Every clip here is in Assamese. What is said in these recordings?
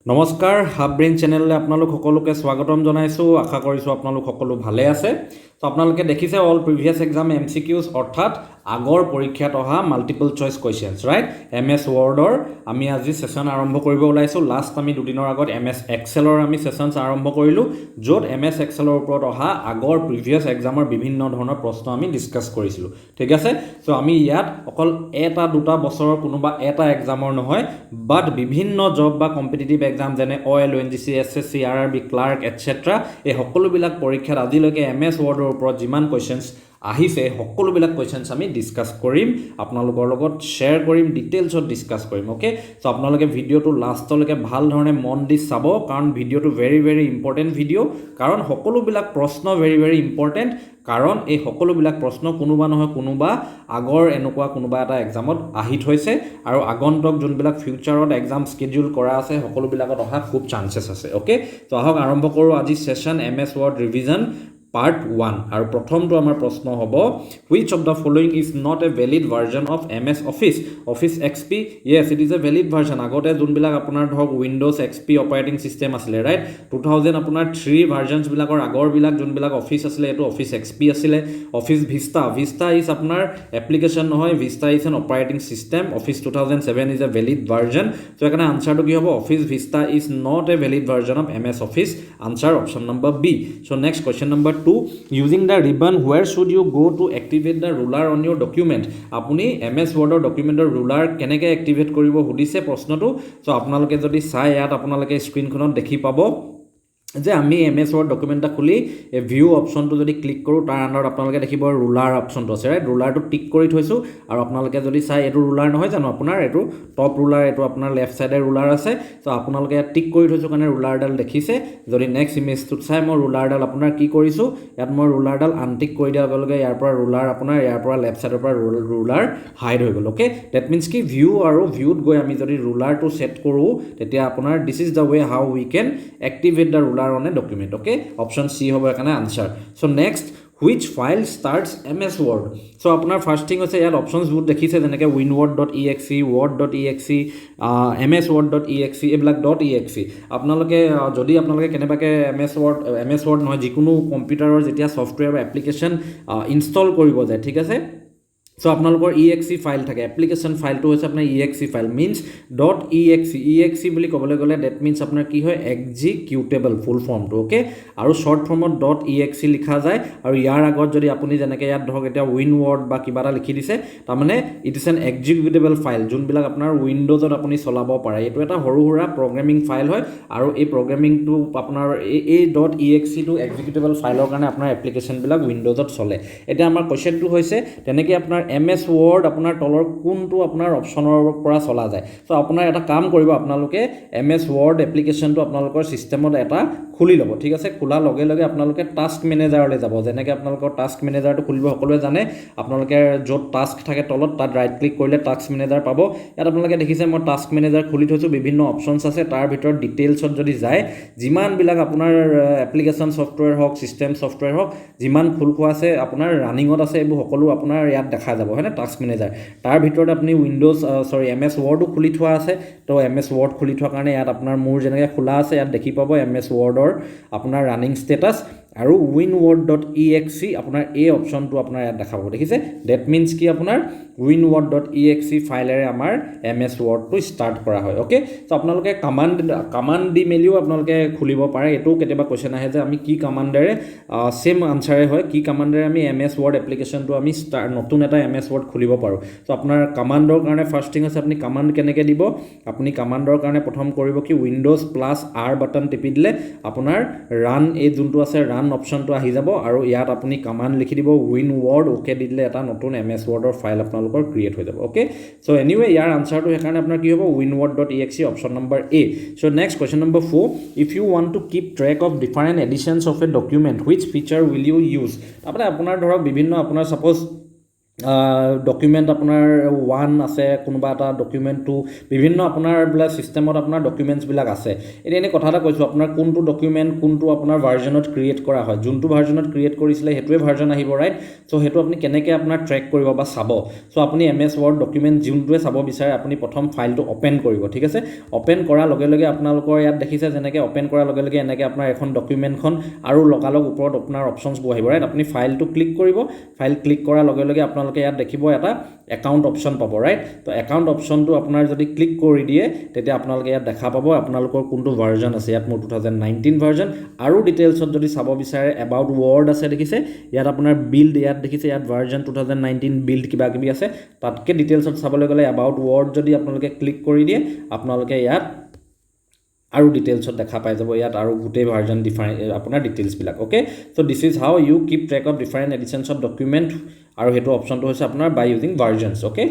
নমস্কাৰ হাব ব্ৰেইন চেনেললৈ আপোনালোক সকলোকে স্বাগতম জনাইছোঁ। আশা কৰিছোঁ আপোনালোক সকলো ভালে আছে। তো আপোনালোকে দেখিছে অল প্ৰিভিয়াছ এক্সাম MCQs অৰ্থাৎ আগৰ পৰীক্ষাত অহা multiple choice questions right. MS ৱৰ্ডৰ আমি আজি ছেশ্যন আৰম্ভ কৰিব ওলাইছোঁ। লাষ্ট আমি দুদিনৰ আগত MS এক্সেলৰ আমি ছেশ্যনছ আৰম্ভ কৰিলোঁ, য'ত MS এক্সেলৰ ওপৰত অহা আগৰ প্ৰিভিয়াছ এক্সামৰ বিভিন্ন ধৰণৰ প্ৰশ্ন আমি ডিছকাছ কৰিছিলোঁ। ঠিক আছে, চ' আমি ইয়াত অকল এটা দুটা বছৰৰ কোনোবা এটা এক্সামৰ নহয়, বাট বিভিন্ন জব বা কম্পিটিটিভ এক্সাম যেনে OL, ONGC, SSC, RRB, clerk etcetera এই সকলোবিলাক পৰীক্ষাত আজিলৈকে MS ৱৰ্ডৰ ওপৰত যিমান কুৱেশ্যনছ আহিছে সকলোবিলাক কুৱেশ্যনছ আমি ডিছকাছ কৰিম, আপোনালোকৰ লগত শ্বেয়াৰ কৰিম, ডিটেইলছত ডিছকাছ কৰিম। অ'কে, চ' আপোনালোকে ভিডিঅ'টো লাষ্টলৈকে ভাল ধৰণে মন দি চাব, কাৰণ ভিডিঅ'টো ভেৰি ভেৰি ইম্পৰ্টেণ্ট ভিডিঅ', কাৰণ সকলোবিলাক প্ৰশ্ন ভেৰি ভেৰি ইম্পৰ্টেণ্ট, কাৰণ এই সকলোবিলাক প্ৰশ্ন কোনোবা নহয় কোনোবা আগৰ এনেকুৱা কোনোবা এটা এক্সামত আহি থৈছে, আৰু আগন্তুক যোনবিলাক ফিউচাৰত এক্সাম স্কেডিউল কৰা আছে সকলোবিলাকত অহা খুব চান্সেছ আছে। অ'কে, তো আহক আৰম্ভ কৰোঁ আজি session MS word revision Part 1 আৰু প্ৰথমটো আমাৰ প্ৰশ্ন হ'ব, which of the following is not a valid version of MS Office XP? Yes, it is a valid version. আগতে যোনবিলাক আপোনাৰ ধৰক Windows XP অপাৰেটিং চিষ্টেম আছিলে ৰাইট, 2000 আপোনাৰ 3 ভাৰ্জনছবিলাকৰ আগৰবিলাক যোনবিলাক অফিচ আছিলে এইটো Office XP আছিলে। Office Vista is আপোনাৰ এপ্লিকেশ্যন নহয়, Vista is an operating system. Office 2007 is a valid version. So এখানে আনসাৰটো কি হ'ব? Office Vista is not a valid version of MS Office. Answer option number B. So next question number 2, using the ribbon where should you go to activate the ruler on your document? আপুনি MS ৱৰ্ডৰ ডকুমেণ্টৰ ৰুলাৰ কেনেকৈ এক্টিভেট কৰিব সুধিছে প্ৰশ্নটো। চ' আপোনালোকে যদি চাই ইয়াত আপোনালোকে স্ক্ৰীনখনত দেখি পাব যে আমি MS ৱৰ্ড ডকুমেণ্ট এটা খুলি এই ভিউ অপশ্যনটো যদি ক্লিক কৰোঁ তাৰ আণ্ডাৰত আপোনালোকে দেখিব ৰুলাৰ অপশ্যনটো আছে ৰাইট। ৰুলাৰটো টিক কৰি থৈছোঁ, আৰু আপোনালোকে যদি চাই এইটো ৰুলাৰ নহয় জানো, আপোনাৰ এইটো টপ ৰুলাৰ, এইটো আপোনাৰ লেফ্ট ছাইডে ৰুলাৰ আছে। চ' আপোনালোকে ইয়াত টিক কৰি থৈছোঁ কাৰণে ৰুলাৰডাল দেখিছে। যদি নেক্সট ইমেজটোত চাই মই ৰুলাৰডাল আপোনাৰ কি কৰিছোঁ, ইয়াত মই ৰুলাৰডাল আনটিক কৰি দিয়াৰ লগে লগে ইয়াৰ পৰা ৰুলাৰ আপোনাৰ ইয়াৰ পৰা লেফ্ট ছাইডৰ পৰা ৰুলাৰ হাইড হৈ গ'ল। অ'কে, ডেট মিনছ কি ভিউ আৰু ভিউত গৈ আমি যদি ৰুলাৰটো ছেট কৰোঁ তেতিয়া আপোনাৰ this is the way how we can activate the ruler on a document. Okay, option C হবে এখানে answer. So next, which file starts MS Word? So আপোনাৰ ফাৰ্ষ্ট থিং হৈছে ইয়াত অপশ্যনছ বহুত দেখিছে, যেনেকৈ winword.exe, word.exe, msword.exe, এইবিলাক .exe। আপোনালোকে যদি আপোনালোকে কেনেবাকৈ MS Word নহয় যিকোনো কম্পিউটাৰৰ যেতিয়া ছফ্টৱেৰ বা এপ্লিকেশ্যন ইনষ্টল কৰিব যায়, ঠিক আছে, চ' আপোনালোকৰ exe ফাইল থাকে, এপ্লিকেশ্যন ফাইলটো হৈছে আপোনাৰ exe ফাইল, মিনছ .exe বুলি ক'বলৈ গ'লে ডেট মিনছ আপোনাৰ কি হয়, এক্সিকিউটেবল ফুল ফৰ্মটো। অ'কে, আৰু শ্বৰ্ট ফৰ্মত .exe লিখা যায়, আৰু ইয়াৰ আগত যদি আপুনি যেনেকৈ ইয়াত ধৰক এতিয়া WinWord বা কিবা এটা লিখি দিছে, তাৰমানে it is an executable file যোনবিলাক আপোনাৰ উইণ্ড'জত আপুনি চলাব পাৰে। এইটো এটা সৰু সুৰা প্ৰগ্ৰেমিং ফাইল হয়, আৰু এই প্ৰগ্ৰেমিংটো আপোনাৰ এই .exe টো এক্সিকিউটেবল ফাইলৰ কাৰণে আপোনাৰ এপ্লিকেশ্যনবিলাক উইণ্ড'জত চলে। এতিয়া আমাৰ কুৱেশ্যনটো হৈছে তেনেকৈ আপোনাৰ MS Word আপোনাৰ তলৰ কোনটো আপোনাৰ অপশ্যনৰ পৰা চলা যায়। চ' আপোনাৰ এটা কাম কৰিব, আপোনালোকে MS Word এপ্লিকেশ্যনটো আপোনালোকৰ ছিষ্টেমত এটা খুলি ল'ব, ঠিক আছে। খোলাৰ লগে লগে আপোনালোকে টাস্ক মেনেজাৰলৈ যাব। যেনেকৈ আপোনালোকৰ টাস্ক মেনেজাৰটো খুলিব সকলোৱে জানে, আপোনালোকে য'ত টাস্ক থাকে তলত তাত ৰাইট ক্লিক কৰিলে টাস্ক মেনেজাৰ পাব। ইয়াত আপোনালোকে দেখিছে মই টাস্ক মেনেজাৰ খুলি থৈছোঁ, বিভিন্ন অপশ্যনছ আছে, তাৰ ভিতৰত ডিটেইলছত যদি যায় যিমানবিলাক আপোনাৰ এপ্লিকেশ্যন ছফ্টৱেৰ হওক, ছিষ্টেম ছফ্টৱেৰ হওক, যিমান খোল খোৱা আছে আপোনাৰ ৰানিঙত আছে, এইবোৰ সকলো আপোনাৰ ইয়াত দেখা যাব হয়নে, টাস্ক মেনেজাৰ। তাৰ ভিতৰত আপুনি MS Wordো খুলি থোৱা আছে। তো MS Word খুলি থোৱাৰ কাৰণে ইয়াত আপোনাৰ মোৰ যেনেকৈ খোলা আছে ইয়াত দেখি পাব MS Wordৰ আপোনাৰ ৰানিং ষ্টেটাছ, আৰু winword.exe আপোনাৰ এই অপশ্যনটো আপোনাৰ ইয়াত দেখাব, দেখিছে। ডেট মিনছ কি আপোনাৰ winword.exe ফাইলেৰে আমাৰ MS Wordটো ষ্টাৰ্ট কৰা হয়। অ'কে, চ' আপোনালোকে কামাণ্ড দি মেলিও আপোনালোকে খুলিব পাৰে। এইটোও কেতিয়াবা কুৱেশ্যন আহে যে আমি কি কামাণ্ডেৰে, ছেম আনচাৰে হয়, কি কামাণ্ডেৰে আমি MS Word এপ্লিকেশ্যনটো আমি নতুন এটা MS Word খুলিব পাৰোঁ। চ' আপোনাৰ কামাণ্ডৰ কাৰণে ফাৰ্ষ্ট থিং আছে আপুনি কামাণ্ড কেনেকৈ দিব। আপুনি কামাণ্ডৰ কাৰণে প্ৰথম কৰিব কি, Windows+R বাটন টিপি দিলে আপোনাৰ ৰান এই যোনটো আছে ৰান অপশ্যনটো আহি যাব, আৰু ইয়াত আপুনি কামাণ্ড লিখি দিব WinWord, অ'কে দি দিলে এটা নতুন MS Wordৰ ফাইল আপোনালোকৰ ক্ৰিয়েট হৈ যাব। অ'কে, চ' এনিৱে ইয়াৰ আনচাৰটো সেইকাৰণে আপোনাৰ কি হ'ব, winword.exe option number A। So' next question number 4, if you want to keep track of different editions of a document, which feature will you use? তাৰমানে আপোনাৰ ধৰক বিভিন্ন আপোনাৰ ছাপ'জ ডকুমেণ্ট আপোনাৰ 1 আছে, কোনোবা এটা ডকুমেণ্ট 2, বিভিন্ন আপোনাৰ এইবিলাক ছিষ্টেমত আপোনাৰ ডকুমেণ্টছবিলাক আছে। এতিয়া এনেই কথা এটা কৈছোঁ, আপোনাৰ কোনটো ডকুমেণ্ট কোনটো আপোনাৰ ভাৰ্জনত ক্ৰিয়েট কৰা হয়, যোনটো ভাৰ্জনত ক্ৰিয়েট কৰিছিলে সেইটোৱে ভাৰ্জন আহিব, ৰাইট। চ' সেইটো আপুনি কেনেকৈ আপোনাৰ ট্ৰেক কৰিব বা চাব। চ' আপুনি MS Word ডকুমেণ্ট যোনটোৱে চাব বিচাৰে আপুনি প্ৰথম ফাইলটো অ'পেন কৰিব, ঠিক আছে। অ'পেন কৰাৰ লগে লগে আপোনালোকৰ ইয়াত দেখিছে যেনেকৈ অ'পেন কৰাৰ লগে লগে এনেকৈ আপোনাৰ এখন ডকুমেণ্টখন আৰু লগালগ ওপৰত আপোনাৰ অপশ্যনছবোৰ আহিব, ৰাইট। আপুনি ফাইলটো ক্লিক কৰিব, ফাইল ক্লিক কৰাৰ লগে লগে আপোনালোকে ইয়াত দেখিব এটা একাউণ্ট অপশ্যন পাব, ৰাইট। তো একাউণ্ট অপশ্যনটো আপোনাৰ যদি ক্লিক কৰি দিয়ে তেতিয়া আপোনালোকে ইয়াত দেখা পাব আপোনালোকৰ কোনটো ভাৰ্জন আছে। ইয়াত মোৰ 2019 ভাৰ্জন। আৰু ডিটেইলছত যদি চাব বিচাৰে এবাউট ৱৰ্ড আছে, দেখিছে ইয়াত আপোনাৰ বিল্ড, ইয়াত দেখিছে ইয়াত ভাৰ্জন 2019 বিল্ড কিবা কিবি আছে। তাতকৈ ডিটেইলছত চাবলৈ গ'লে এবাউট ৱৰ্ড যদি আপোনালোকে ক্লিক কৰি দিয়ে আপোনালোকে ইয়াত আৰু ডিটেইলছত দেখা পাই যাব, ইয়াত আৰু গোটেই ভাৰ্জন আপোনাৰ ডিটেইলছবিলাক, okay. So' this is how you keep track of different editions of document, আৰু সেইটো অপশ্যনটো হৈছে আপোনাৰ by using versions, okay.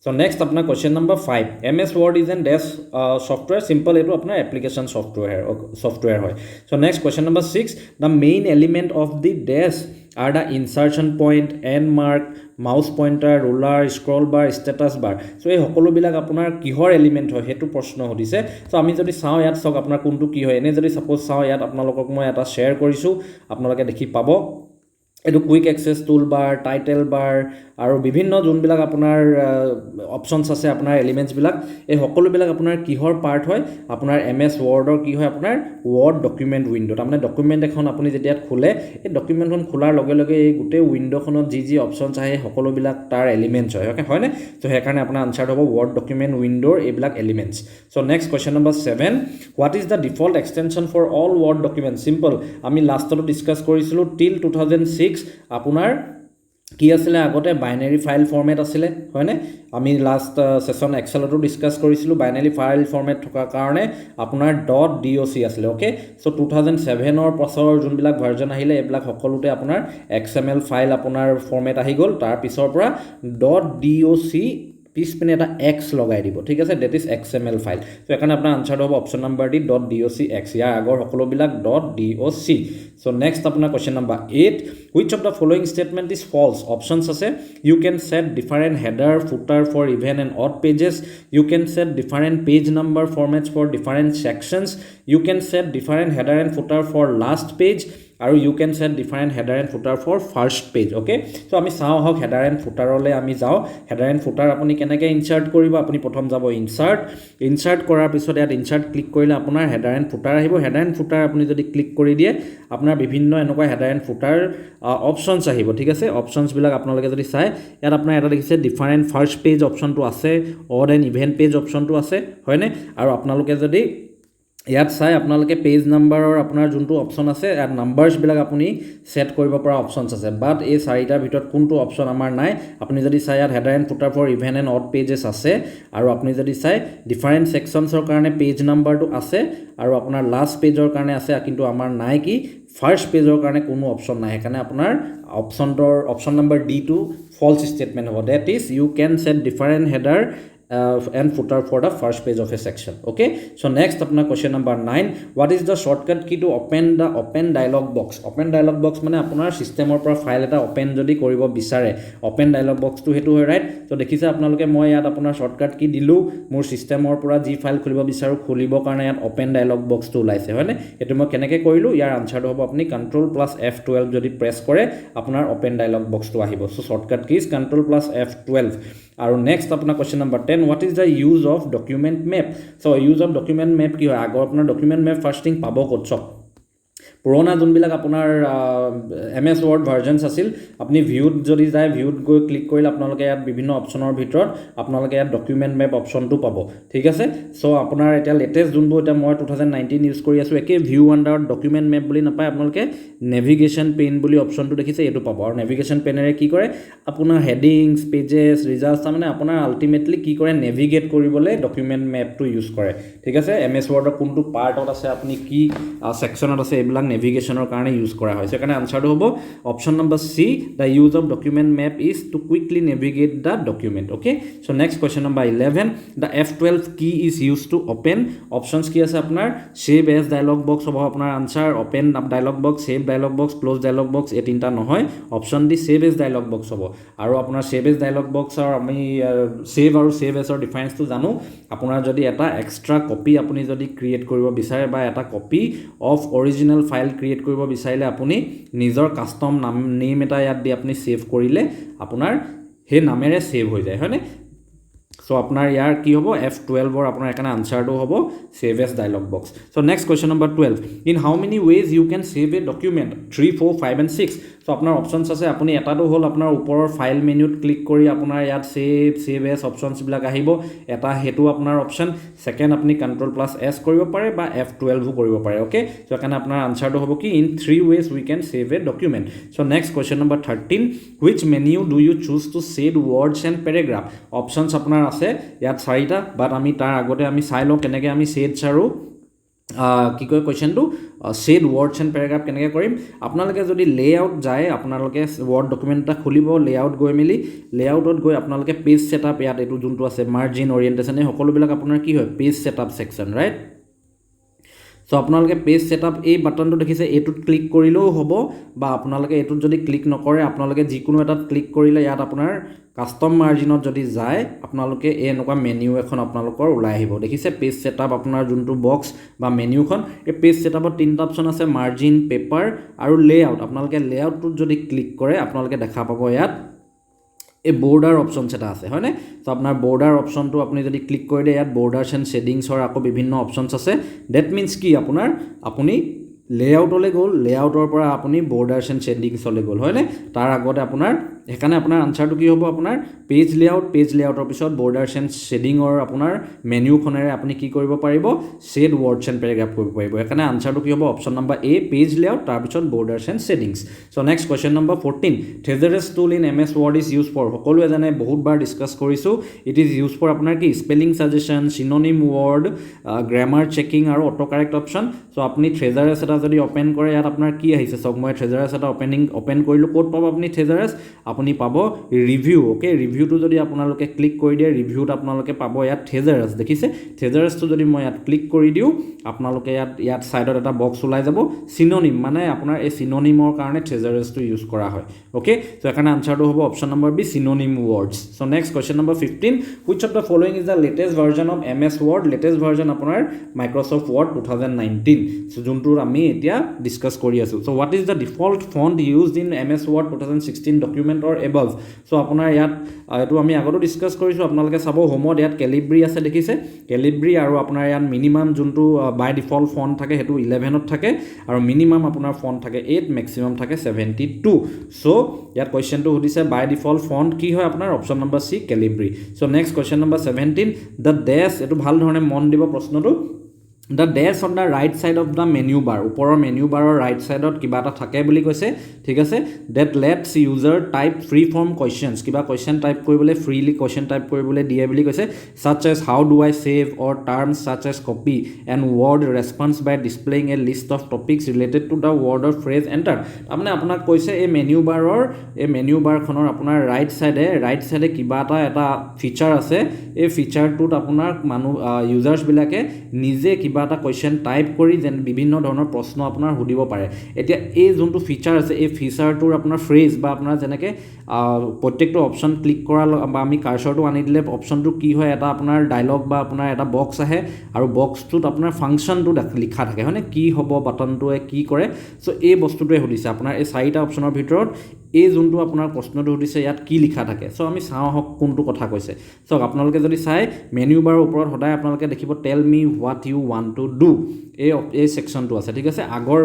So' next আপোনাৰ question number 5, MS Word is an desk software, simple, এইটো আপোনাৰ এপ্লিকেশ্যন ছফ্টৱেৰ হয়। So' next question number 6, the main element of the desk are the insertion point, end mark, mouse pointer, ruler, scroll bar, status bar. So এই সকলোবিলাক আপোনাৰ কিহৰ এলিমেণ্ট হয় সেইটো প্ৰশ্ন সুধিছে। চ' আমি যদি চাওঁ ইয়াত চাওক আপোনাৰ কোনটো কি হয়। এনে যদি ছাপ'জ চাওঁ ইয়াত আপোনালোকক মই এটা শ্বেয়াৰ কৰিছোঁ, আপোনালোকে দেখি পাব এইটো কুইক এক্সেছ টুল বাৰ, টাইটেল বাৰ আৰু বিভিন্ন যোনবিলাক আপোনাৰ অপশ্যনছ আছে আপোনাৰ এলিমেণ্টছবিলাক, এই সকলোবিলাক আপোনাৰ কিহৰ পাৰ্ট হয়, আপোনাৰ MS Wordৰ কি হয়, আপোনাৰ ৱৰ্ড ডকুমেণ্ট উইণ্ড'। তাৰমানে ডকুমেণ্ট এখন আপুনি যেতিয়া খোলে, এই ডকুমেণ্টখন খোলাৰ লগে লগে এই গোটেই উইণ্ড'খনত যি অপশ্যনছ আহে সকলোবিলাক তাৰ এলিমেণ্টছ হয়, অ'কে, হয়নে। চ' সেইকাৰণে আপোনাৰ আনচাৰটো হ'ব ৱৰ্ড ডকুমেণ্ট উইণ্ড'ৰ এইবিলাক elements. So' next question number 7, what is the default extension for all Word document. Simple, আমি লাষ্টতো ডিছকাছ কৰিছিলোঁ টিল 2006 আপোনাৰ কি আছিলে, আগতে বাইনেৰী ফাইল ফৰ্মেট আছিলে, হয়নে। আমি লাষ্ট ছেশ্যন এক্সেলতো ডিছকাছ কৰিছিলোঁ বাইনেৰী ফাইল ফৰ্মেট থকাৰ কাৰণে আপোনাৰ .doc আছিলে, অ'কে। চ' 2007ৰ পাছৰ যোনবিলাক ভাৰ্জন আহিলে এইবিলাক সকলোতে আপোনাৰ XML ফাইল আপোনাৰ ফৰ্মেট আহি গ'ল। তাৰপিছৰ পৰা .doc পিছপিনে এটা X লগাই দিব, ঠিক আছে, ডেট ইজ XML ফাইল। চ' সেইকাৰণে আপোনাৰ আনচাৰটো হ'ব অপশ্যন নম্বৰ ডি .docx, ইয়াৰ আগৰ সকলোবিলাক .doc। চ' নেক্সট আপোনাৰ question number 8, which of the following statement is false? Options আছে, you can set different header, footer for even and odd pages, you can set different page number formats for different sections, you can set different header and footer for last page, আৰু you can set different header and footer for first page, okay. So' আমি চাওঁ আহক হেডাৰ এণ্ড ফুটাৰলৈ আমি যাওঁ। হেডাৰ এণ্ড ফুটাৰ আপুনি কেনেকৈ ইনচাৰ্ট কৰিব, আপুনি প্ৰথম যাব ইনচাৰ্ট কৰাৰ পিছত ইয়াত ইনচাৰ্ট ক্লিক কৰিলে আপোনাৰ হেডাৰ এণ্ড ফুটাৰ আহিব। হেডাৰ এণ্ড ফুটাৰ আপুনি যদি ক্লিক কৰি দিয়ে আপোনাৰ বিভিন্ন এনেকুৱা হেডাৰ এণ্ড ফুটাৰ অপশ্যনছ আহিব, ঠিক আছে। অপশ্যনছবিলাক আপোনালোকে যদি চায় ইয়াত আপোনাৰ এটা দেখিছে ডিফাৰেণ্ট ফাৰ্ষ্ট পেজ অপশ্যনটো আছে, অড এণ্ড ইভেন পেজ অপশ্যনটো আছে, হয়নে। আৰু আপোনালোকে যদি ইয়াত চাই আপোনালোকে পেজ নাম্বাৰৰ আপোনাৰ যোনটো অপশ্যন আছে ইয়াত নাম্বাৰ্ছবিলাক আপুনি ছেট কৰিব পৰা অপশ্যনছ আছে, বাট এই চাৰিটাৰ ভিতৰত কোনটো অপশ্যন আমাৰ নাই। আপুনি যদি চাই ইয়াত header and footer for even and odd pages আছে, আৰু আপুনি যদি চাই ডিফাৰেণ্ট ছেকশ্যনছৰ কাৰণে পেজ নাম্বাৰটো আছে, আৰু আপোনাৰ লাষ্ট পেজৰ কাৰণে আছে, কিন্তু আমাৰ নাই কি ফাৰ্ষ্ট পেজৰ কাৰণে কোনো অপশ্যন নাই। সেইকাৰণে আপোনাৰ অপশ্যন নম্বৰ ডিটো ফল্ছ ষ্টেটমেণ্ট হ'ব। That is you can set different header and footer for the first page of a section, okay. So next apna question number 9, what is the shortcut key to open dialog box? Open dialog box মানে আপোনাৰ সিস্টেমৰ পৰা ফাইল এটা ওপেন যদি কৰিব বিচাৰে, ওপেন ডায়লগ বক্সটো হেতু হয়, ৰাইট। তো দেখিছে আপোনালোকে মই ইয়াত আপোনাৰ শৰ্টকাট কি দিলোঁ, মোৰ সিস্টেমৰ পৰা যি ফাইল খুলিব বিচাৰো খুলিবৰ কাৰণে ইয়াত ওপেন ডায়লগ বক্সটো ওলাইছে, হয়নে। এটো মই কেনেকৈ কৰিলোঁ, ইয়াৰ আনসাৰটো হ'ব আপুনি Ctrl+F12 যদি প্ৰেছ কৰে আপোনাৰ ওপেন ডায়লগ বক্সটো আহিব। সো শৰ্টকাট কি ইজ Ctrl+F12। আৰু নেক্সট আপোনাৰ question number 10, what is the use of document map. So' use of document map কি হয়, আগৰ আপোনাৰ ডকুমেণ্ট মেপ ফাৰ্ষ্ট থিং পাব ক'ত, চক পুৰণা যোনবিলাক আপোনাৰ MS Word ভাৰ্জনছ আছিল, আপুনি ভিউত যদি যায়, ভিউত গৈ ক্লিক কৰিলে আপোনালোকে ইয়াত বিভিন্ন অপশ্যনৰ ভিতৰত আপোনালোকে ইয়াত ডকুমেণ্ট মেপ অপশ্যনটো পাব, ঠিক আছে। চ' আপোনাৰ এতিয়া লেটেষ্ট যোনবোৰ এতিয়া মই 2019 ইউজ কৰি আছোঁ, একে ভিউ আণ্ডাৰত ডকুমেণ্ট মেপ বুলি নাপায়, আপোনালোকে নেভিগেশ্যন পেন বুলি অপশ্যনটো দেখিছে এইটো পাব। আৰু নেভিগেশ্যন পেনেৰে কি কৰে, আপোনাৰ হেডিংছ, পেজেছ, ৰিজাল্টছ, তাৰমানে আপোনাৰ আল্টিমেটলি কি কৰে, নেভিগেট কৰিবলৈ ডকুমেণ্ট মেপটো ইউজ কৰে, ঠিক আছে। MS Wordৰ কোনটো পাৰ্টত আছে, আপুনি কি ছেকশ্যনত আছে, এইবিলাক নেভিগেশ্যনৰ কাৰণে ইউজ কৰা হয় সেইকাৰণে আনসাৰটো হ'ব option number C the use of document map is to quickly navigate the document okay so next question number 11 the F12 key is use to open options কি আছে আপোনাৰ সেভ এজ ডায়লগ বক্স হ'ব আপোনাৰ answer open dialog box save dialog box close dialog box এই তিনটা নহয় option D save as dialog box হ'ব আৰু আপোনাৰ সেভ এজ ডায়লগ বক্সৰ আমি সেভ আৰু সেভ এজৰ ডিফাৰেন্সটো জানো আপোনাৰ যদি এটা এক্সট্ৰা কপি আপুনি যদি ক্ৰিয়েট কৰিব বিচাৰে বা এটা copy of original file create কৰিব বিচাৰিলে আপুনি নিজৰ কাস্টম নেম এটা ইয়াত দি আপুনি সেভ কৰিলে আপোনাৰ হে নামেৰে সেভ হৈ যায় হয়নে সো আপোনাৰ ইয়াৰ কি হ'ব F12 ৰ আপোনাৰ একানে আনসাৰটো হ'ব save as dialog box so next question number 12 in how many ways you can save a document 3 4 5 and 6 so আপোনাৰ অপচনস আছে আপুনি এটাটো হ'ল আপোনাৰ ওপৰৰ ফাইল মেনুত ক্লিক কৰি আপোনাৰ ইয়াত save as অপচনস বিলাক আহিব এটা হেতু আপোনাৰ অপচন সেকেন্ড আপুনি Ctrl+S কৰিব পাৰে বা F12 কৰিব পাৰে ওকে সো একানে আপোনাৰ আনসাৰটো হ'ব কি in 3 ways we can save a document so next question number 13 which menu do you choose to save words and paragraph options আপোনাৰ আছে ইয়াত চাৰিটা বাট আমি তাৰ আগতে আমি চাই লওঁ কেনেকৈ আমি সেডস আৰু কি কয় কোৱেশ্চনটো সেড ওয়াৰ্ডস এন্ড প্যাৰাগ্ৰাফ কেনেকৈ কৰিম আপোনালোকে যদি লেআউট যায় আপোনালোকে ওয়ার্ড ডকুমেন্ট এটা খুলিব লেআউট গৈ মেলি লেআউটত গৈ আপোনালোকে পেজ সেটআপ ইয়াত এটো যোনটো আছে মার্জিন ওৰিয়েন্টেশন এই সকলোবিলাক আপোনাৰ কি হয় page setup section right so আপোনালোকে পেজ সেটআপ এই বাটনটো দেখিছে এটোত ক্লিক কৰিলেও হ'ব বা আপোনালোকে এটোত যদি ক্লিক নকৰে আপোনালোকে যিকোনো এটাত ক্লিক কৰিলে ইয়াত আপোনাৰ কাস্টম মাৰ্জিনত যদি যায় আপোনালোকে এই এনেকুৱা মেনু এখন আপোনালোকৰ ওলাই আহিব দেখিছে পেজ সেটআপ আপোনাৰ যোনটো বক্স বা মেনুখন এই পেজ সেটআপত তিনটা অপচন আছে মাৰ্জিন পেপাৰ আৰু লেআউট আপোনালোকে লেআউটটোত যদি ক্লিক কৰে আপোনালোকে দেখা পাব ইয়াত এই বৰ্ডাৰ অপচনস এটা আছে হয়নে তো আপোনাৰ বৰ্ডাৰ অপচনটো আপুনি যদি ক্লিক কৰি দিয়ে ইয়াত বৰ্ডাৰছ এণ্ড শেডিংছৰ আকৌ বিভিন্ন অপচনস আছে দ্যাট মিন্স কি আপোনাৰ আপুনি লেআউটলৈ গ'ল লেআউটৰ পৰা আপুনি বৰ্ডাৰছ এণ্ড শেডিংছলৈ গ'ল হয়নে তাৰ আগতে আপোনাৰ এখানে আপোনাৰ আনসাৰটো কি হ'ব আপোনাৰ পেজ লেআউটৰ পিছত বৰ্ডাৰছ এণ্ড শেডিংৰ আপোনাৰ মেনুখনেৰে আপুনি কি কৰিব পাৰিব শেড ওয়াৰ্ডস এণ্ড প্যাৰাগ্ৰাফ কৰিব পাৰিব এখানে আনসাৰটো কি হ'ব option number A page layout তাৰ পিছত borders and shadings so next question number 14 thesaurus tool in MS Word is use for সকলোৱে জানে বহুতবাৰ ডিসকাস কৰিছো ইট ইজ ইউজ ফৰ আপোনাৰ কি spelling suggestion synonym word grammar checking আৰু অটো কাৰেক্ট অপচন সো আপুনি থ্ৰেজাৰাছ এটা যদি ওপেন কৰে ইয়াত আপোনাৰ কি আহিছে সক মই থ্ৰেজাৰাছ এটা ওপেন কৰিলো কোড পাব আপুনি থ্ৰেজাৰাছ আপুনি পাব ৰিভিউ ওকে ৰিভিউটো যদি আপোনালোকে ক্লিক কৰি দিয়ে ৰিভিউত আপোনালোকে পাব ইয়াত থ্ৰেজাৰাছ দেখিছে থ্ৰেজাৰাছটো যদি মই ইয়াত ক্লিক কৰি দিও আপোনালোকে ইয়াত সাইডত এটা বক্স ওলাই যাব সিনোনিম মানে আপোনাৰ এই সিনোনিমৰ কাৰণে থ্ৰেজাৰাছটো ইউজ কৰা হয় ওকে সো এখানে আনসাৰটো হ'ব option number B synonym words so next question number 15 which of the following is the latest version of MS Word latest version আপোনাৰ Microsoft Word 2019 সো যোনটো আমি এতিয়া ডিসকাস কৰি আছো so what is the default font used in MS Word 2016 document or above so আপোনাৰ ইয়াত এটো আমি আগতো ডিসকাস কৰিছো আপোনালোকে চাব হোমত ইয়াত ক্যালিব্ৰি আছে দেখিছে ক্যালিব্ৰি আৰু আপোনাৰ ইয়াত মিনিমাম যোনটো বাই ডিফল্ট ফন্ট থাকে হেতু 11 ত থাকে আৰু মিনিমাম আপোনাৰ ফন্ট থাকে 8 ম্যাক্সিমাম থাকে 72 সো ইয়াত কোৱেশ্চনটো সুধিছে বাই ডিফল্ট ফন্ট কি হয় আপোনাৰ option number C Calibri so next question number 17 the dash এটো ভাল ধৰণে মন দিব প্ৰশ্নটো The dash on the right side of the menu bar ওপৰৰ মেনু বাৰৰ ৰাইট সাইডত কিবা এটা থাকে বুলি কৈছে ঠিক আছে that lets user type free form questions কিবা কোৱেশ্চন টাইপ কৰিবলৈ ফ্ৰীলি কোৱেশ্চন টাইপ কৰিবলৈ দিয়ে বুলি কৈছে such as how do I save or terms such as copy and word response by displaying a list of topics related to the word or phrase entered আপুনি আপোনাক কৈছে এই মেনু বাৰখনৰ আপোনাৰ ৰাইট সাইডে কিবা এটা ফিচাৰ আছে এই ফিচাৰটোত আপোনাৰ মানুহ ইউজাৰ্স বিলাকে নিজে কিবা এটা কোৱেশ্চন টাইপ কৰি যেন বিভিন্ন ধৰণৰ প্ৰশ্ন আপোনাৰ সুধিব পাৰে এতিয়া এই যোনটো ফিচাৰ আছে এই ফিচাৰটোৰ আপোনাৰ ফ্ৰেজ বা আপোনাৰ যেনেকৈ প্ৰত্যেকটো অপচন ক্লিক কৰা বা আমি কাৰ্সৰটো আনি দিলে অপচনটো কি হয় এটা আপোনাৰ ডায়লগ বা আপোনাৰ এটা বক্স আহে আৰু বক্সটোত আপোনাৰ ফাংচনটো লিখা থাকে হয়নে কি হ'ব বাটনটোৱে কি কৰে সো এই বস্তুটোৱে সুধিছে আপোনাৰ এই চাৰিটা অপচনৰ ভিতৰত এই যোনটো আপোনাৰ প্ৰশ্নটো সুধিছে ইয়াত কি লিখা থাকে সো আমি চাওঁ হক কোনটো কথা কৈছে সো আপোনালোকে যদি চাই মেনু বাৰৰ ওপৰত সদায় আপোনালোকে দেখিব tell me what you want to do এই সেকশনটো আছে ঠিক আছে আগৰ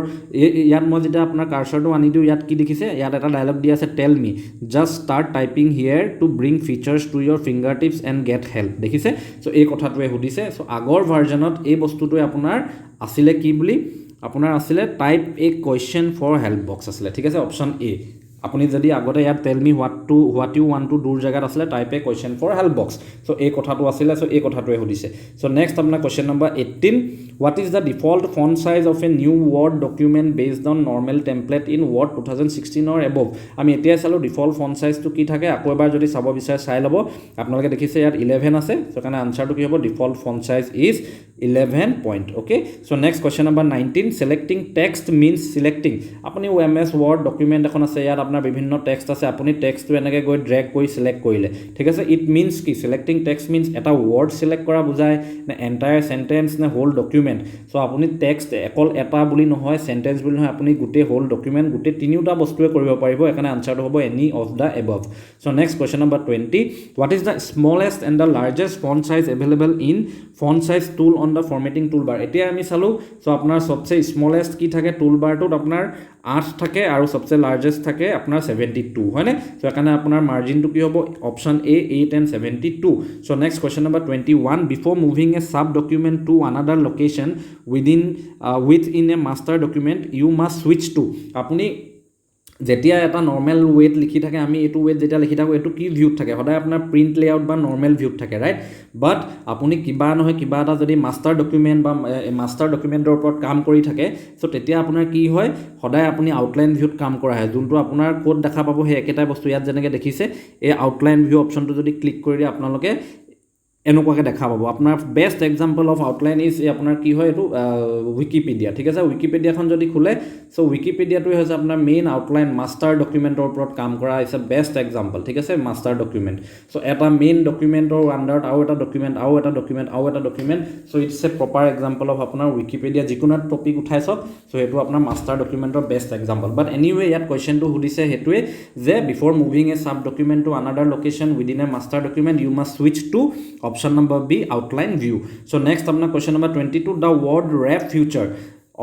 ইয়াত মই যেতিয়া আপোনাৰ কাৰ্সৰটো আনি দিও ইয়াত কি দেখিছে ইয়াত এটা ডায়লগ দিয়া আছে tell me just start typing here to bring features to your fingertips and get help দেখিছে সো এই কথাটোৱে সুধিছে সো আগৰ ভাৰ্জনত এই বস্তুটোৱে আপোনাৰ আছিলে কি বুলি আপোনাৰ আছিলে type a question for help box আছিলে ঠিক আছে অপচন এ আপুনি যদি আগতে ইয়াত tell me what you want to do জেগাত আছিলে type a question for help box so' এই কথাটো আছিলে চ' এই কথাটোৱে সুধিছে চ' নেক্সট আপোনাৰ question number 18 what is the default font size of a new Word document based on normal template in Word 2016 or above আমি এতিয়াই চালোঁ ডিফল্ট ফন্ট চাইজটো কি থাকে আকৌ এবাৰ যদি চাব বিচাৰে চাই ল'ব আপোনালোকে দেখিছে ইয়াত 11 আছে চ' কাৰণে আনচাৰটো কি হ'ব default font size is 11 point okay so' next question number 19 selecting text means selecting আপুনি MS ৱৰ্ড ডকুমেণ্ট এখন আছে ইয়াত আপোনাৰ বিভিন্ন টেক্সট আছে আপুনি টেক্সটটো এনেকৈ গৈ ড্ৰেগ কৰি ছিলেক্ট কৰিলে ঠিক আছে ইট মিনছ কি ছিলেক্টিং টেক্সট মিনছ এটা ৱৰ্ড ছিলেক্ট কৰা বুজায় নে এণ্টায়াৰ চেণ্টেন্স নে হোল ডকুমেণ্ট চ' আপুনি টেক্সট অকল এটা বুলি নহয় চেণ্টেন্স বুলি নহয় আপুনি গোটেই হোল ডকুমেণ্ট গোটেই তিনিওটা বস্তুৱে কৰিব পাৰিব সেইকাৰণে আনচাৰটো হ'ব any of the above so' next question number 20 what is the smallest and the largest font size available in font size tool on the formatting toolbar এতিয়া আমি চালোঁ চ' আপোনাৰ সবচে স্মলেষ্ট কি থাকে টুল বাৰটোত আপোনাৰ 8 থাকে আৰু সবচে লাৰ্জেষ্ট থাকে আপোনাৰ 72 হয়নে চ' সেইকাৰণে আপোনাৰ মাৰ্জিনটো কি হ'ব option A 8 and 72 so' next question number 21 before moving a sub document to another location within a master document you must switch to আপুনি যেতিয়া এটা নৰ্মেল ৱেট লিখি থাকে আমি এইটো ৱেট যেতিয়া লিখি থাকোঁ এইটো কি ভিউত থাকে সদায় আপোনাৰ প্ৰিণ্ট লেআউট বা নৰ্মেল ভিউত থাকে ৰাইট বাট আপুনি কিবা নহয় কিবা এটা যদি মাষ্টাৰ ডকুমেণ্ট বা মাষ্টাৰ ডকুমেণ্টৰ ওপৰত কাম কৰি থাকে চ' তেতিয়া আপোনাৰ কি হয় সদায় আপুনি আউটলাইন ভিউত কাম কৰা হয় যোনটো আপোনাৰ ক'ত দেখা পাব সেই একেটাই বস্তু ইয়াত যেনেকৈ দেখিছে এই আউটলাইন ভিউ অপশ্যনটো যদি ক্লিক কৰি দিয়ে আপোনালোকে এনেকুৱাকৈ দেখা পাব আপোনাৰ best example of outline is আপোনাৰ কি হয় এইটো উইকিপিডিয়া ঠিক আছে উইকিপিডিয়াখন যদি খোলে চ' উইকিপিডিয়াটোৱে হৈছে আপোনাৰ মেইন আউটলাইন মাষ্টাৰ ডকুমেণ্টৰ ওপৰত কাম কৰা ইজ এ বেষ্ট এক্সাম্পল ঠিক আছে মাষ্টাৰ ডকুমেণ্ট চ' এটা মেইন ডকুমেণ্টৰ আণ্ডাৰত আৰু এটা document so' it's a proper example of আপোনাৰ উইকিপিডিয়া যিকোনো টপিক উঠাই চাওক চ' সেইটো আপোনাৰ মাষ্টাৰ ডকুমেণ্টৰ বেষ্ট এক্সাম্পল বাট এনিৱে ইয়াত কুৱেশ্যনটো সুধিছে সেইটোৱে যে before moving a sub document to another location within a master document you must switch to option number B outline view so next apna question number 22 the word wrap future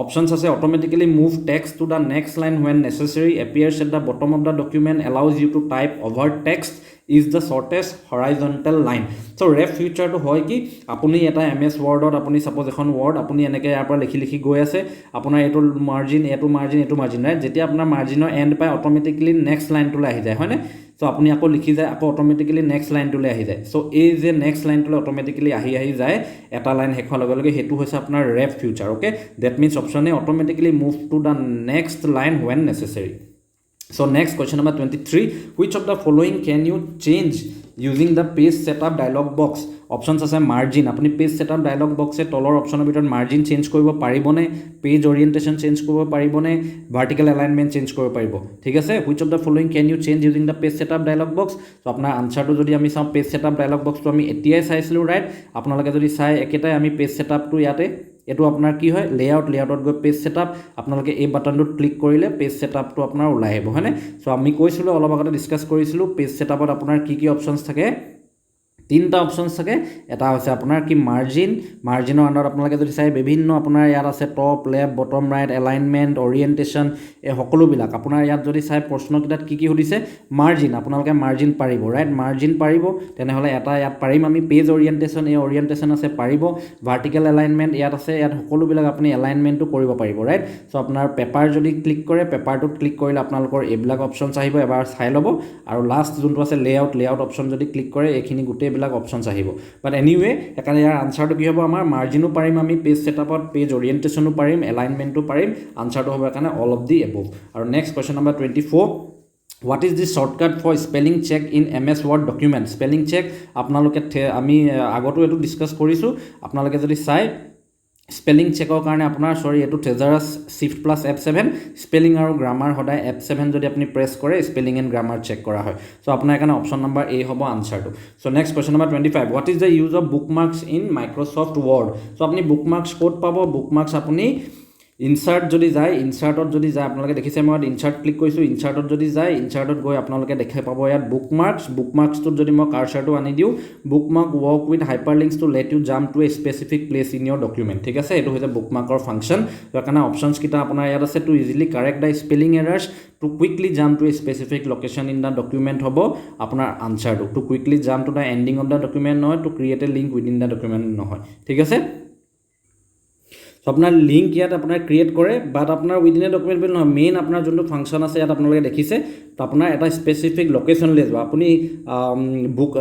options ase automatically move text to the next line when necessary appears at the bottom of the document allows you to type over text is the shortest horizontal line so wrap future to hoy ki apuni eta MS word ot apuni suppose ekhon word apuni eneke yar pora likhi goi ase apunar etu margin right jetia apunar margin or end pai automatically next line to ahi jay hoy ne so apuni ako likhi jay ako automatically next line to ahi jay so ei je next line to automatically ahi jay eta line hekhon loge loge hetu hoise apunar wrap future okay that means option a automatically move to the next line when necessary so next question number 23 which of the following can you change using the page setup dialog box options ase margin apuni page setup dialog box e tolor option bitor margin change koribo paribone page orientation change koribo paribone vertical alignment change koribo paribo thik ase which of the following can you change using the page setup dialog box so apnar answer to jodi ami sa page setup dialog box to ami etiai saisilu right apnaloke jodi sai eketai ami page setup to yate এটো আপোনাৰ কি হয় লেআউটত গৈ পেজ সেটআপ আপোনালোকে এই বাটনটোত ক্লিক কৰিলে পেজ সেটআপটো আপোনাৰ ওলাই আহিব হয়নে সো আমি কৈছিলো অলপ আগতে ডিসকাস কৰিছিলো পেজ সেটআপত আপোনাৰ কি অপচনস থাকে তিনটা অপচনস থাকে এটা হৈছে আপোনাৰ কি মাৰ্জিনৰ আন্ডাৰত আপোনালোকে যদি চাই বিভিন্ন আপোনাৰ ইয়াত আছে top left bottom right alignment orientation এই সকলো বিলাক আপোনাৰ ইয়াত যদি চাই প্ৰশ্ন কিটাত কি সুধিছে মাৰ্জিন আপোনালোকে মাৰ্জিন পাৰিব ৰাইট মাৰ্জিন পাৰিব তেনেহলে এটা ইয়াত পাৰিম আমি পেজ ওৰিয়েন্টেশন এই ওৰিয়েন্টেশন আছে পাৰিব ভাৰ্টিকেল এলাইনমেন্ট ইয়াত আছে ইয়াত সকলো বিলাক আপুনি এলাইনমেন্টটো কৰিব পাৰিব ৰাইট সো আপোনাৰ পেপাৰ যদি ক্লিক কৰে পেপাৰটোত ক্লিক কৰিলে আপোনালোকৰ এইবিলাক অপচনস আহিব এবাৰ চাই ল'ব আৰু লাষ্ট যোনটো আছে লেআউট অপচন যদি ক্লিক কৰে এইখিনি গোটেই বিলাক অপচনস আহিব বাট এনিৱে একানে ইয়াৰ আনসাৰটো কি হ'ব আমাৰ মাৰ্জিনো পাৰিম আমি পেজ সেটআপত পেজ ওৰিয়েন্টেশনো পাৰিম এলাইনমেন্টটো পাৰিম আনসাৰটো হ'ব একানে অল অফ দি এবভ আৰু next question number 24 what is the shortcut for spelling check in MS Word document spelling check আপোনালোকে আমি আগতো এটো ডিসকাস কৰিছো আপোনালোকে যদি চাই স্পেলিং চেকৰ কাৰণে আপোনাৰ এটো ট্ৰেজাৰাছ শিফট প্লাস F7 স্পেলিং আৰু গ্ৰামাৰ সদায় F7 যদি আপুনি প্ৰেছ কৰে স্পেলিং এণ্ড গ্ৰামাৰ চেক কৰা হয় সো আপোনাৰ কাৰণে অপচন নম্বৰ A হ'ব আনসাৰটো so next question number 25 what is the use of bookmarks in Microsoft Word so আপুনি বুকমাৰ্কস কোড পাব বুকমাৰ্কস আপুনি ইনসাৰ্ট যদি যায় ইনসাৰ্টত যদি যায় আপোনালোকে দেখিছে মই ইনসাৰ্ট ক্লিক কৰিছো ইনসাৰ্টত যদি যায় ইনসাৰ্টত গৈ আপোনালোকে দেখে পাব ইয়াত বুকমাৰ্কসটো যদি মই কাৰ্সাৰটো আনি দিও bookmark work with hyperlinks to let you jump to a specific place in your document ঠিক আছে এটো হৈছে বুকমাৰ্কৰ ফাংচন সেইকাৰণে অপচনস কিটা আপোনাৰ ইয়াত আছে to easily correct the spelling errors to quickly jump to a specific location in the document হ'ব আপোনাৰ আনসাৰটো to quickly jump to the ending of the document নহয় to create a link within the document নহয় ঠিক আছে আপোনাৰ লিংক ইয়াত আপোনাৰ ক্ৰিয়েট কৰে বাট আপোনাৰ উইদিন এ ডকুমেন্ট বুলি নহয় মেইন আপোনাৰ যোনটো ফাংচন আছে ইয়াত আপোনালোকে দেখিছে তো আপোনাৰ এটা স্পেচিফিক লোকেশ্যনলৈ যাব আপুনি বুক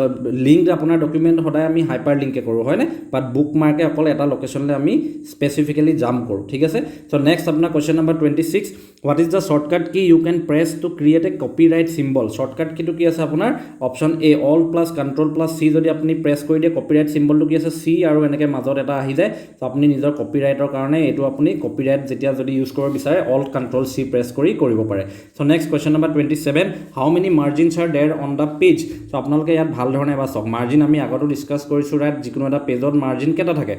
লিংক আপোনাৰ ডকুমেণ্ট সদায় আমি হাইপাৰ লিংকে কৰোঁ হয়নে বাট বুক মাৰ্কে অকল এটা লোকেশ্যনলৈ আমি স্পেচিফিকেলি জাম্প কৰোঁ ঠিক আছে চ' নেক্সট আপোনাৰ question number 26 what is the shortcut key you can press to create a copyright symbol shortcut কিটো কি আছে আপোনাৰ option A alt plus control plus C যদি আপুনি প্ৰেছ কৰি দিয়ে কপিৰাইট চিম্বলটো কি আছে চি আৰু এনেকৈ মাজত এটা আহি যায় চ' আপুনি নিজৰ কপিৰাইটৰ কাৰণে এইটো আপুনি কপিৰাইট যেতিয়া যদি ইউজ কৰিব বিচাৰে অল কণ্ট্ৰল চি প্ৰেছ কৰি কৰিব পাৰে চ' নেক্সট কুৱেশ্যন নম্বৰ 27 হাউ মেনি মাৰ্জিনছ আৰ দেৰ অন দ্য পেজ চ' আপোনালোকে ইয়াত ভাল ধৰণে এবাৰ চাওক মাৰ্জিন আমি আগতো ডিছকাছ কৰিছোঁ ৰাইট যিকোনো এটা পেজত মাৰ্জিন কেইটা থাকে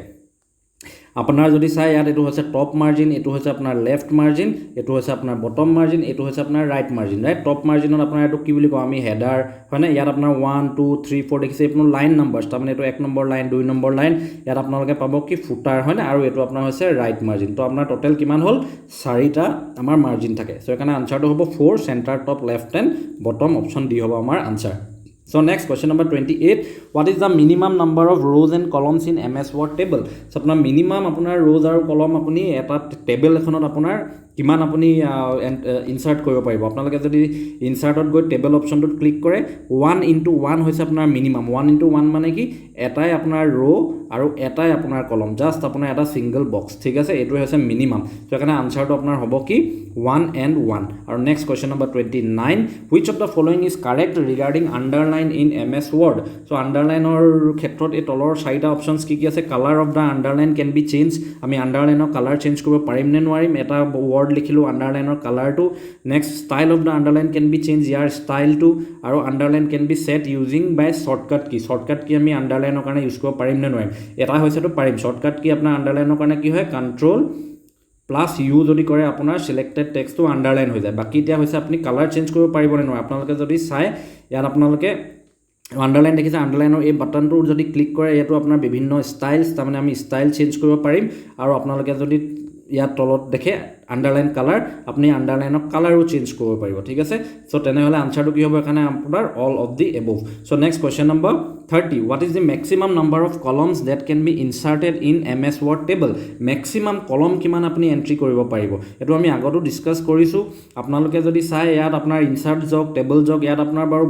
আপোনাৰ যদি চাই ইয়াত এইটো হৈছে টপ মাৰ্জিন এইটো হৈছে আপোনাৰ লেফ্ট মাৰ্জিন এইটো হৈছে আপোনাৰ বটম মাৰ্জিন এইটো হৈছে আপোনাৰ ৰাইট মাৰ্জিন ৰাইট টপ মাৰ্জিনত আপোনাৰ এইটো কি বুলি কওঁ আমি হেডাৰ হয়নে ইয়াত আপোনাৰ 1 2 3 4 দেখিছে আপোনাৰ লাইন নাম্বাৰছ তাৰমানে এইটো 1 নম্বৰ লাইন 2 নম্বৰ লাইন ইয়াত আপোনালোকে পাব কি ফুটাৰ হয়নে আৰু এইটো আপোনাৰ হৈছে ৰাইট মাৰ্জিন তো আপোনাৰ টোটেল কিমান হ'ল 4টা আমাৰ মাৰ্জিন থাকে চ' সেইকাৰণে আনচাৰটো হ'ব 4 centre top left and bottom option D হ'ব আমাৰ answer So next question number 28 what is the minimum number of rows and columns in MS Word table so আপোনাৰ minimum আপোনাৰ rows আৰু column আপুনি এটা টেবল এখনত আপোনাৰ কিমান আপুনি ইনসাৰ্ট কৰিব পাৰিব আপোনালোকে যদি ইনসাৰ্টত গৈ টেবল অপশ্যনটোত ক্লিক কৰে 1:1 হৈছে আপোনাৰ মিনিমাম 1:1 মানে কি এটাই আপোনাৰ ৰ' আৰু এটাই আপোনাৰ কলম জাষ্ট আপোনাৰ এটা সিঙ্গল বক্স ঠিক আছে এইটো হৈছে মিনিমাম তো এখানে আনসাৰটো আপোনাৰ হ'ব কি 1 and 1 আৰু next question number 29 which of the following is correct regarding underline in MS Word so underlineৰ ক্ষেত্ৰত এই তলৰ চাৰিটা অপচনছ কি আছে color of the underline can be changed আমি underlineৰ color চেঞ্জ কৰিব পাৰিম নে নোৱাৰিম এটা word লিখিলো underlineৰ colorটো next style of the underline can be changed ইয়াৰ ষ্টাইলটো আৰু underline can be set using by shortcut কি আমি underlineৰ কাৰণে ইউজ কৰিব পাৰিম নে নোৱাৰিম এটা হৈছেটো পাৰিম শৰ্টকাট কি আপোনাৰ আন্ডাৰলাইনৰ কাৰণে কি হয় কন্ট্ৰোল প্লাস ইউ যদি কৰে আপোনাৰ সিলেক্টেড টেক্সটটো আন্ডাৰলাইন হৈ যায় বাকি এতিয়া হৈছে আপুনি কালাৰ চেঞ্জ কৰিব পাৰিব নে নহয় আপোনালোকে যদি চাই ইয়াত আপোনালোকে আন্ডাৰলাইন দেখিছে আন্ডাৰলাইনৰ এই বাটনটো যদি ক্লিক কৰে ইয়াতো আপোনাৰ বিভিন্ন ষ্টাইলছ তাৰমানে আমি ষ্টাইল চেঞ্জ কৰিব পাৰিম আৰু আপোনালোকে যদি ইয়াত তলত দেখে আন্ডাৰলাইন কালাৰ আপুনি আন্ডাৰলাইনৰ কালাৰো চেঞ্জ কৰিব পাৰিব ঠিক আছে সো তেনেহলে আনসাৰটো কি হ'ব এখানে আপোনাৰ all of the above so next question number 30 what is the maximum number of columns that can be inserted in MS Word table maximum column কিমান আপুনি এন্ট্ৰি কৰিব পাৰিব এটো আমি আগতো ডিসকাস কৰিছো আপোনালোকে যদি চাই ইয়াত আপোনাৰ ইনসাৰ্ট জক টেবল জক ইয়াত আপোনাৰ বাৰু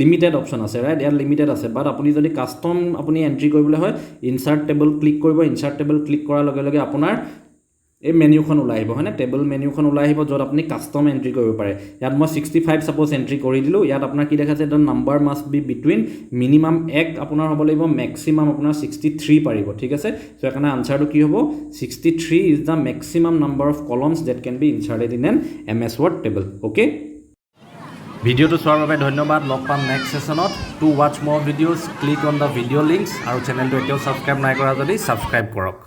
লিমিটেড অপচন আছে ৰাইট ইয়াত লিমিটেড আছে বাট আপুনি যদি কাস্টম আপুনি এন্ট্ৰি কৰিবলৈ হয় ইনসাৰ্ট টেবল ক্লিক কৰিব ইনসাৰ্ট টেবল ক্লিক কৰাৰ লগে লগে আপোনাৰ এই মেনুখন ওলাই আহিব হয়নে টেবল মেনুখন ওলাই আহিব যত আপুনি কাস্টম এন্ট্ৰি কৰিব পাৰে ইয়াত মই 65 সাপোজ এন্ট্ৰি কৰি দিলো ইয়াত আপোনাৰ কি দেখাছে এটা number must B between minimum 1 আপোনাৰ হ'ব লাগিব ম্যাক্সিমাম আপোনাৰ 63 পাৰিব ঠিক আছে সো এখানে আনসাৰটো কি হ'ব 63 is the maximum number of columns that can be inserted in an MS Word table okay ভিডিওটো চোৱাৰ বাবে ধন্যবাদ লগ পাম নেক্সট সেশনত টু ওয়াচ মোৰ videos click on the video links আৰু চেনেলটো এতিয়াও সাবস্ক্ৰাইব নাই কৰা যদি সাবস্ক্ৰাইব কৰক